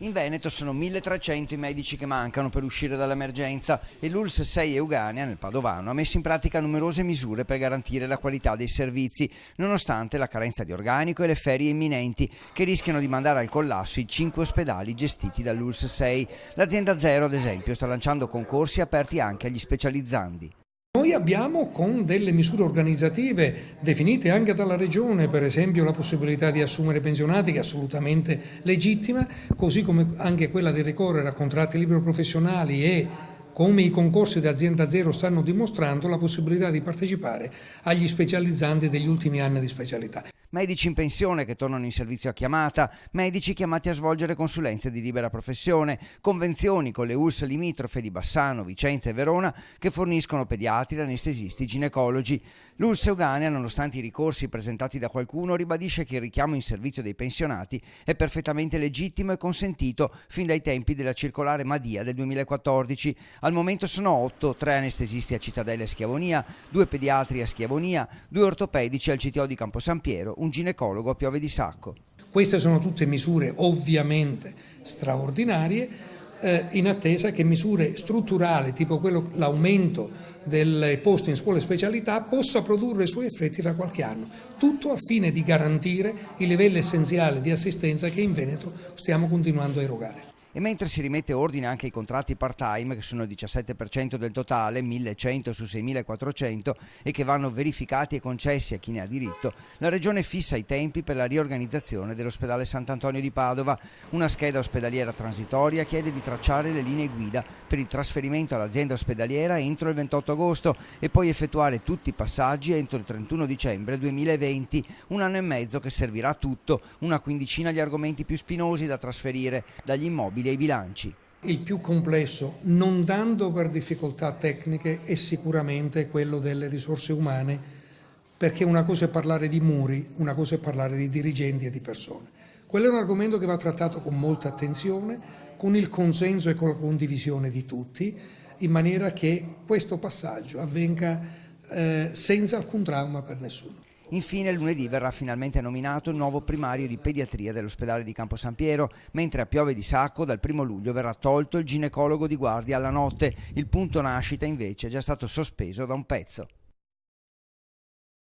In Veneto sono 1.300 i medici che mancano per uscire dall'emergenza e l'ULSS 6 Euganea, nel Padovano, ha messo in pratica numerose misure per garantire la qualità dei servizi, nonostante la carenza di organico e le ferie imminenti che rischiano di mandare al collasso i 5 ospedali gestiti dall'ULSS 6. L'azienda Zero, ad esempio, sta lanciando concorsi aperti anche agli specializzandi. Noi abbiamo, con delle misure organizzative definite anche dalla Regione, per esempio la possibilità di assumere pensionati, che è assolutamente legittima, così come anche quella di ricorrere a contratti libero professionali e, come i concorsi di Azienda Zero stanno dimostrando, la possibilità di partecipare agli specializzandi degli ultimi anni di specialità. Medici in pensione che tornano in servizio a chiamata, medici chiamati a svolgere consulenze di libera professione, convenzioni con le ULSS limitrofe di Bassano, Vicenza e Verona che forniscono pediatri, anestesisti, ginecologi. L'ULSS Euganea, nonostante i ricorsi presentati da qualcuno, ribadisce che il richiamo in servizio dei pensionati è perfettamente legittimo e consentito fin dai tempi della circolare Madia del 2014. Al momento sono 8, 3 anestesisti a Cittadella e Schiavonia, 2 pediatri a Schiavonia, 2 ortopedici al CTO di Campo San Piero, un ginecologo a Piove di Sacco. Queste sono tutte misure ovviamente straordinarie, in attesa che misure strutturali, tipo l'aumento dei posti in scuole specialità, possa produrre i suoi effetti tra qualche anno. Tutto al fine di garantire i livelli essenziali di assistenza che in Veneto stiamo continuando a erogare. E mentre si rimette ordine anche ai contratti part-time, che sono il 17% del totale, 1.100 su 6.400, e che vanno verificati e concessi a chi ne ha diritto, la Regione fissa i tempi per la riorganizzazione dell'ospedale Sant'Antonio di Padova. Una scheda ospedaliera transitoria chiede di tracciare le linee guida per il trasferimento all'azienda ospedaliera entro il 28 agosto e poi effettuare tutti i passaggi entro il 31 dicembre 2020, un anno e mezzo che servirà a tutto, una quindicina gli argomenti più spinosi da trasferire, dagli immobili ai bilanci. Il più complesso, non tanto per difficoltà tecniche, è sicuramente quello delle risorse umane, perché una cosa è parlare di muri, una cosa è parlare di dirigenti e di persone. Quello è un argomento che va trattato con molta attenzione, con il consenso e con la condivisione di tutti, in maniera che questo passaggio avvenga senza alcun trauma per nessuno. Infine lunedì verrà finalmente nominato il nuovo primario di pediatria dell'ospedale di Campo San Piero, mentre a Piove di Sacco dal 1 luglio verrà tolto il ginecologo di guardia alla notte. Il punto nascita invece è già stato sospeso da un pezzo.